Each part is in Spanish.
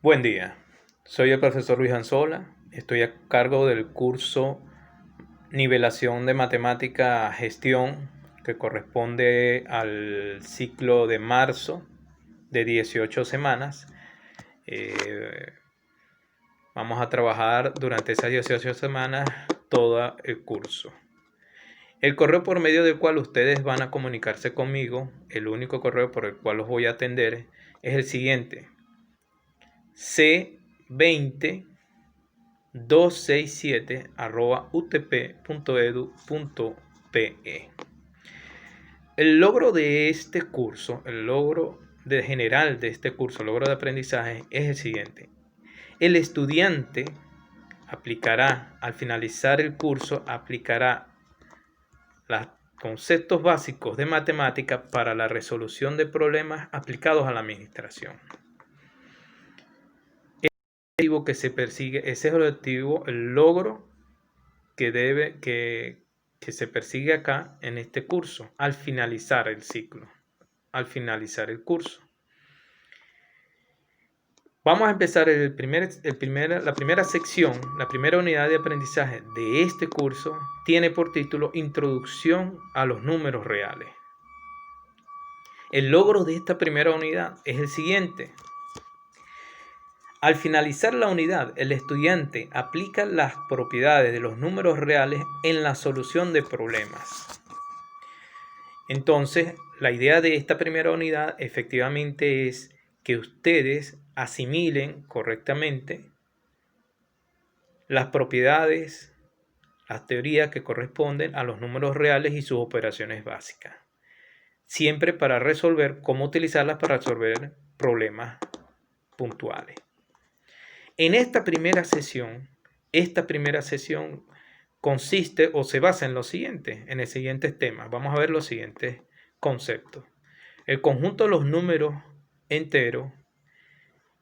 Buen día, soy el profesor Luis Anzola, estoy a cargo del curso Nivelación de Matemática Gestión que corresponde al ciclo de marzo de 18 semanas. Eh, Vamos a trabajar durante esas 18 semanas todo el curso. El correo por medio del cual ustedes van a comunicarse conmigo, el único correo por el cual los voy a atender, es el siguiente: c20.267@utp.edu.pe. El logro de este curso, el logro general de este curso, el logro de aprendizaje es el siguiente: el estudiante aplicará, al finalizar el curso, aplicará los conceptos básicos de matemática para la resolución de problemas aplicados a la administración. Que se persigue, ese es el objetivo, el logro que se persigue acá en este curso, al finalizar el ciclo, al finalizar el curso. Vamos a empezar la primera sección, la primera unidad de aprendizaje de este curso tiene por título Introducción a los números reales. El logro de esta primera unidad es el siguiente: al finalizar la unidad, el estudiante aplica las propiedades de los números reales en la solución de problemas. Entonces, la idea de esta primera unidad efectivamente es que ustedes asimilen correctamente las propiedades, las teorías que corresponden a los números reales y sus operaciones básicas. Siempre para resolver, cómo utilizarlas para resolver problemas puntuales. En esta primera sesión consiste o se basa en lo siguiente, en el siguiente tema. Vamos a ver los siguientes conceptos. El conjunto de los números enteros,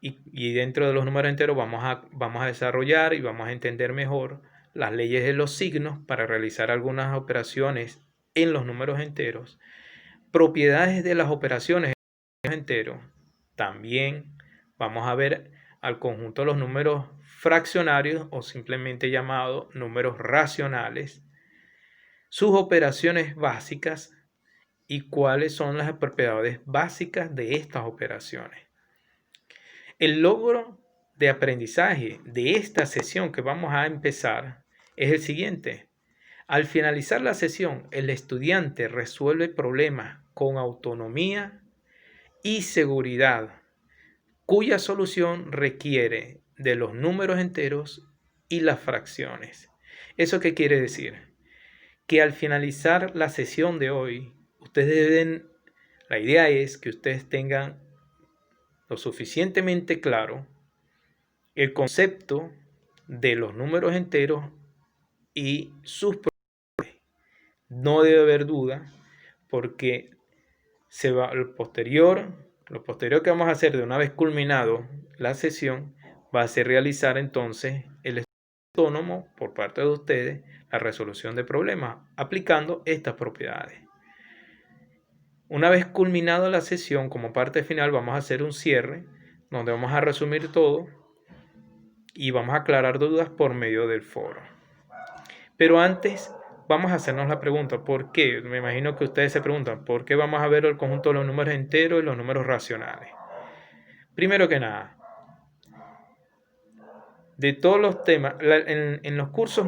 y dentro de los números enteros vamos a desarrollar y vamos a entender mejor las leyes de los signos para realizar algunas operaciones en los números enteros. Propiedades de las operaciones en los números enteros. También vamos a ver al conjunto de los números fraccionarios o simplemente llamados números racionales, sus operaciones básicas y cuáles son las propiedades básicas de estas operaciones. El logro de aprendizaje de esta sesión que vamos a empezar es el siguiente: al finalizar la sesión, el estudiante resuelve problemas con autonomía y seguridad, cuya solución requiere de los números enteros y las fracciones. ¿Eso qué quiere decir? Que al finalizar la sesión de hoy, la idea es que ustedes tengan lo suficientemente claro el concepto de los números enteros y sus propiedades. No debe haber duda, porque lo posterior que vamos a hacer de una vez culminado la sesión va a ser realizar entonces el estudio autónomo por parte de ustedes, la resolución de problemas aplicando estas propiedades. Una vez culminado la sesión, como parte final vamos a hacer un cierre donde vamos a resumir todo y vamos a aclarar dudas por medio del foro. Pero antes vamos a hacernos la pregunta: ¿por qué? Me imagino que ustedes se preguntan, ¿por qué vamos a ver el conjunto de los números enteros y los números racionales? Primero que nada, de todos los temas, en los cursos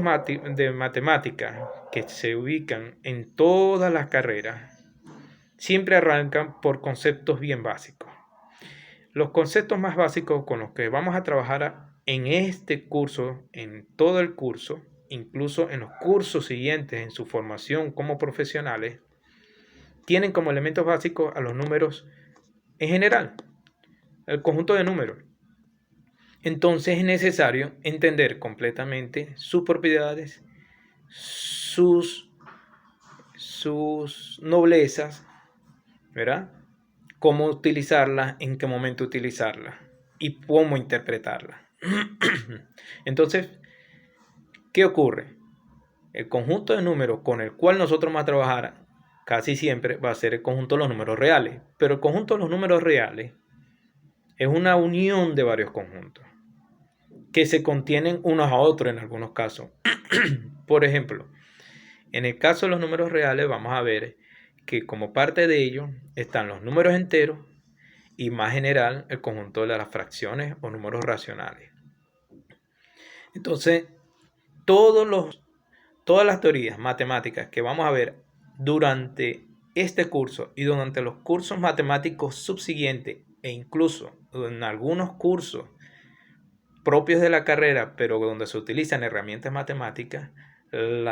de matemáticas que se ubican en todas las carreras, siempre arrancan por conceptos bien básicos. Los conceptos más básicos con los que vamos a trabajar en este curso, en todo el curso, incluso en los cursos siguientes en su formación como profesionales, tienen como elementos básicos a los números en general, el conjunto de números. Entonces es necesario entender completamente sus propiedades, sus noblezas, ¿verdad? Cómo utilizarlas, en qué momento utilizarlas y cómo interpretarlas. Entonces, ¿qué ocurre? El conjunto de números con el cual nosotros vamos a trabajar casi siempre va a ser el conjunto de los números reales. Pero el conjunto de los números reales Es una unión de varios conjuntos que se contienen unos a otros en algunos casos. Por ejemplo, en el caso de los números reales vamos a ver que como parte de ellos están los números enteros y más general el conjunto de las fracciones o números racionales. Entonces, todas las teorías matemáticas que vamos a ver durante este curso y durante los cursos matemáticos subsiguientes e incluso en algunos cursos propios de la carrera, pero donde se utilizan herramientas matemáticas, el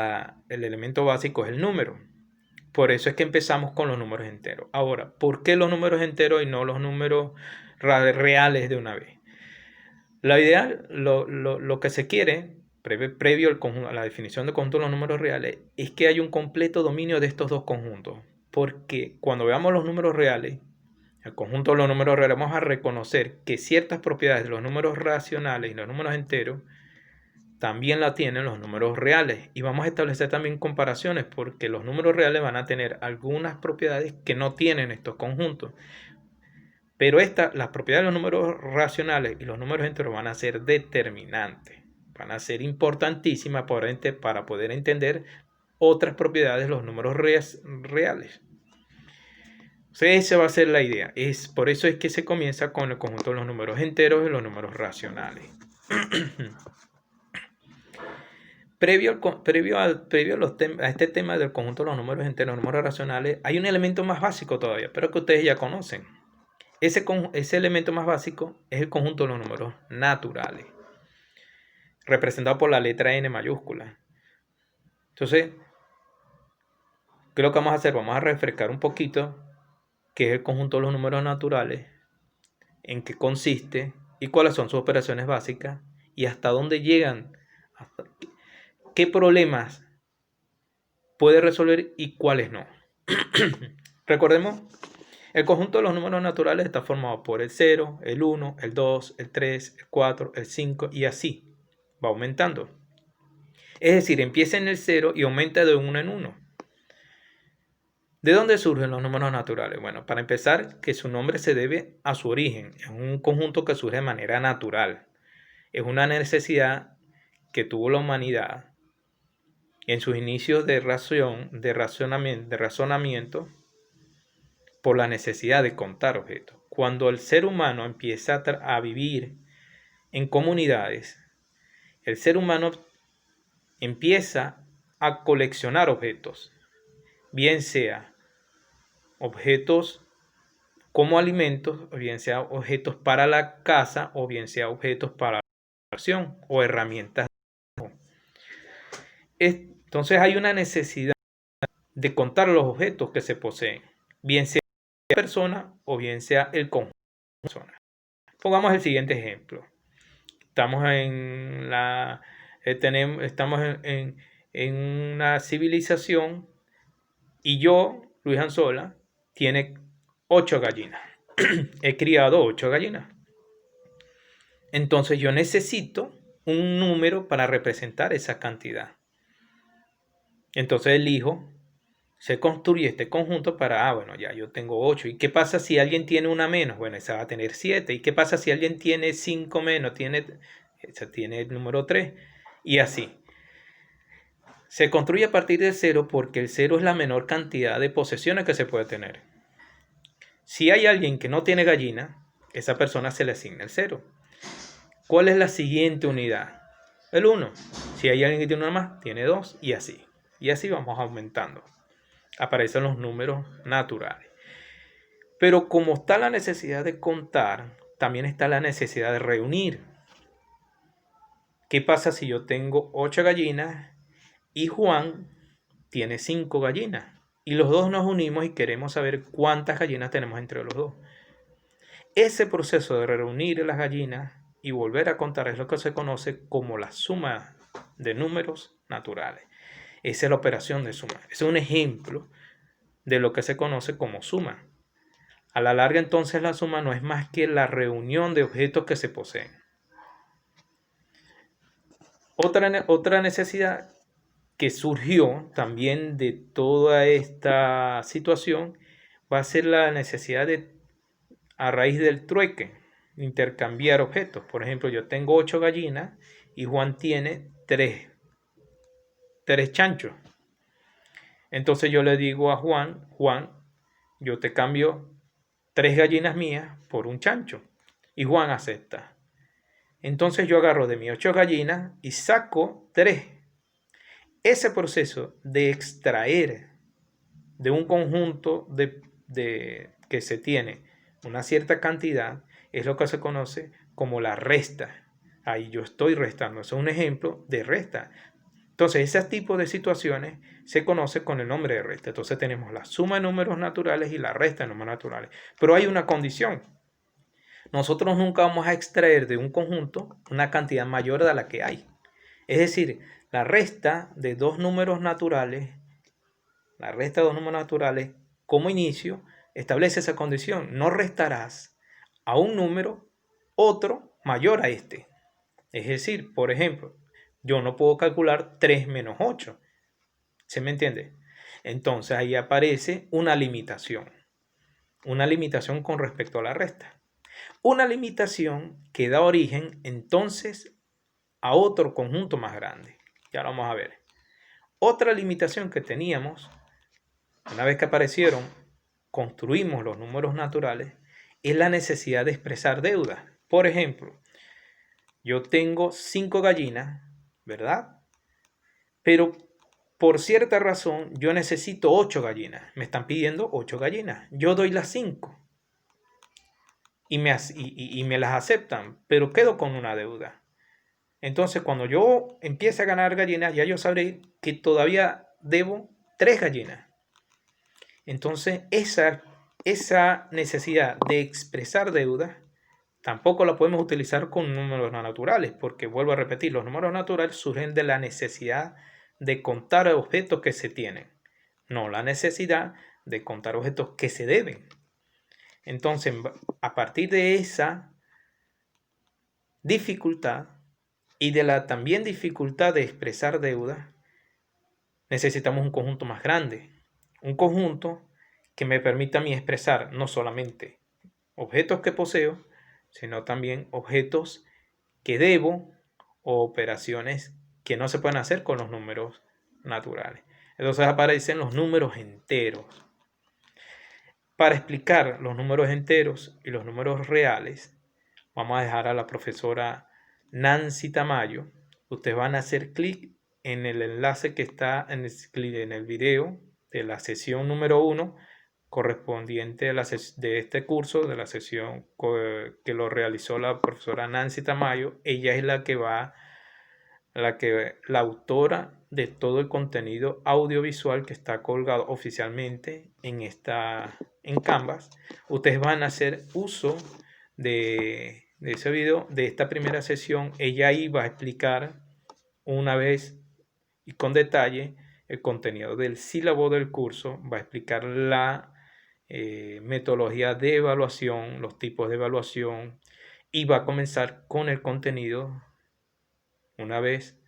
elemento básico es el número. Por eso es que empezamos con los números enteros. Ahora, ¿por qué los números enteros y no los números reales de una vez? La idea, lo que se quiere, previo a la definición de conjunto de los números reales, es que haya un completo dominio de estos dos conjuntos. Porque cuando veamos los números reales, el conjunto de los números reales, vamos a reconocer que ciertas propiedades de los números racionales y los números enteros también la tienen los números reales. Y vamos a establecer también comparaciones porque los números reales van a tener algunas propiedades que no tienen estos conjuntos. Pero las propiedades de los números racionales y los números enteros van a ser determinantes. Van a ser importantísimas para poder entender otras propiedades de los números reales. Entonces, esa va a ser la idea. Por eso es que se comienza con el conjunto de los números enteros y los números racionales. Previo a este tema del conjunto de los números enteros y los números racionales, hay un elemento más básico todavía, pero que ustedes ya conocen. Ese elemento más básico es el conjunto de los números naturales, representado por la letra N mayúscula. Entonces, ¿qué es lo que vamos a hacer? Vamos a refrescar un poquito qué es el conjunto de los números naturales, en qué consiste y cuáles son sus operaciones básicas y hasta dónde llegan, qué problemas puede resolver y cuáles no. Recordemos, el conjunto de los números naturales está formado por el 0, el 1, el 2, el 3, el 4, el 5 y así va aumentando. Es decir, empieza en el 0 y aumenta de 1 en 1. ¿De dónde surgen los números naturales? Bueno, para empezar, que su nombre se debe a su origen. Es un conjunto que surge de manera natural. Es una necesidad que tuvo la humanidad en sus inicios de razonamiento por la necesidad de contar objetos. Cuando el ser humano empieza a vivir en comunidades, el ser humano empieza a coleccionar objetos, bien sea objetos como alimentos, o bien sea objetos para la casa, o bien sea objetos para la acción o herramientas. Entonces hay una necesidad de contar los objetos que se poseen, bien sea la persona o bien sea el conjunto de personas. Pongamos el siguiente ejemplo. Estamos en una civilización y yo, Luis Anzola, tiene 8 gallinas. He criado 8 gallinas. Entonces yo necesito un número para representar esa cantidad. Entonces elijo, se construye este conjunto para, bueno, ya yo tengo 8. ¿Y qué pasa si alguien tiene una menos? Bueno, esa va a tener 7. ¿Y qué pasa si alguien tiene 5 menos? Esa tiene el número 3. Y así. Se construye a partir de 0 porque el 0 es la menor cantidad de posesiones que se puede tener. Si hay alguien que no tiene gallina, esa persona se le asigna el 0. ¿Cuál es la siguiente unidad? El 1. Si hay alguien que tiene una más, tiene 2 y así. Y así vamos aumentando. Aparecen los números naturales. Pero como está la necesidad de contar, también está la necesidad de reunir. ¿Qué pasa si yo tengo 8 gallinas y Juan tiene 5 gallinas? Y los dos nos unimos y queremos saber cuántas gallinas tenemos entre los dos. Ese proceso de reunir las gallinas y volver a contar es lo que se conoce como la suma de números naturales. Esa es la operación de suma. Es un ejemplo de lo que se conoce como suma. A la larga, entonces, la suma no es más que la reunión de objetos que se poseen. Otra necesidad que surgió también de toda esta situación va a ser la necesidad a raíz del trueque. intercambiar objetos. Por ejemplo, yo tengo 8 gallinas y Juan tiene 3 chanchos. Entonces yo le digo a Juan, yo te cambio 3 gallinas mías por un chancho. Y Juan acepta. Entonces yo agarro de mis 8 gallinas y saco 3. Ese proceso de extraer de un conjunto que se tiene una cierta cantidad es lo que se conoce como la resta. Ahí yo estoy restando. Eso es un ejemplo de resta. Entonces, ese tipo de situaciones se conoce con el nombre de resta. Entonces tenemos la suma de números naturales y la resta de números naturales. Pero hay una condición. Nosotros nunca vamos a extraer de un conjunto una cantidad mayor de la que hay. Es decir, la resta de dos números naturales como inicio establece esa condición. No restarás a un número otro mayor a este. Es decir, por ejemplo, yo no puedo calcular 3 menos 8. ¿Se me entiende? Entonces ahí aparece una limitación. Una limitación con respecto a la resta. Una limitación que da origen entonces a otro conjunto más grande. Ya lo vamos a ver. Otra limitación que teníamos, una vez que aparecieron, construimos los números naturales, es la necesidad de expresar deudas. Por ejemplo, yo tengo 5 gallinas, ¿verdad? Pero por cierta razón yo necesito 8 gallinas. Me están pidiendo 8 gallinas. Yo doy las 5 y me las aceptan, pero quedo con una deuda. Entonces cuando yo empiece a ganar gallinas, ya yo sabré que todavía debo 3 gallinas. Entonces esa necesidad de expresar deuda tampoco la podemos utilizar con números no naturales, porque vuelvo a repetir, los números naturales surgen de la necesidad de contar objetos que se tienen, no la necesidad de contar objetos que se deben. Entonces, a partir de esa dificultad y de la también dificultad de expresar deuda, necesitamos un conjunto más grande, un conjunto que me permita a mí expresar no solamente objetos que poseo, sino también objetos que debo o operaciones que no se pueden hacer con los números naturales. Entonces aparecen los números enteros. Para explicar los números enteros y los números reales, vamos a dejar a la profesora Nancy Tamayo. Ustedes van a hacer clic en el enlace que está en el video de la sesión número 1 correspondiente de este curso, de la sesión que lo realizó la profesora Nancy Tamayo. Ella es la autora de todo el contenido audiovisual que está colgado oficialmente en Canvas. Ustedes van a hacer uso de ese video, de esta primera sesión. Ella ahí va a explicar una vez y con detalle el contenido del sílabo del curso, va a explicar la metodología de evaluación, los tipos de evaluación, y va a comenzar con el contenido una vez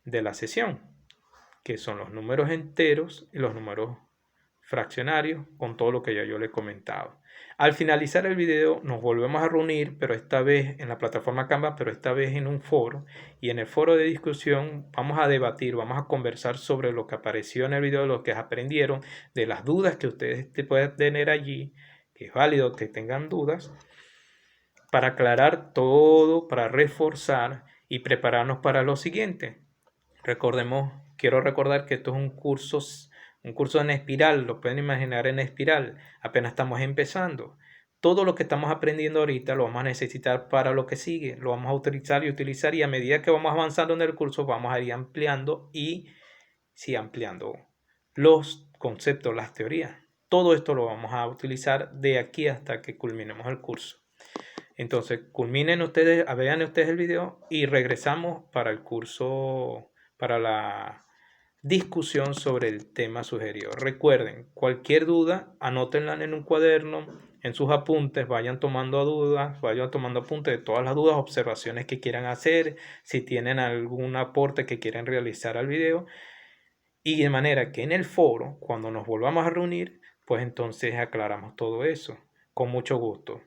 de la sesión, que son los números enteros y los números fraccionarios, con todo lo que ya yo le he comentado. Al finalizar el video nos volvemos a reunir, pero esta vez en la plataforma Canva, pero esta vez en un foro, y en el foro de discusión vamos a debatir, vamos a conversar sobre lo que apareció en el video, lo que aprendieron, de las dudas que ustedes pueden tener allí, que es válido que tengan dudas, para aclarar todo, para reforzar y prepararnos para lo siguiente. Quiero recordar que esto es un curso en espiral, lo pueden imaginar en espiral, apenas estamos empezando. Todo lo que estamos aprendiendo ahorita lo vamos a necesitar para lo que sigue, lo vamos a utilizar y a medida que vamos avanzando en el curso vamos a ir ampliando ampliando los conceptos, las teorías. Todo esto lo vamos a utilizar de aquí hasta que culminemos el curso. Entonces, vean ustedes el video y regresamos para el curso, para la discusión sobre el tema sugerido. Recuerden, cualquier duda, anótenla en un cuaderno, en sus apuntes, vayan tomando apuntes de todas las dudas, observaciones que quieran hacer, si tienen algún aporte que quieran realizar al video, y de manera que en el foro, cuando nos volvamos a reunir, pues entonces aclaramos todo eso. Con mucho gusto.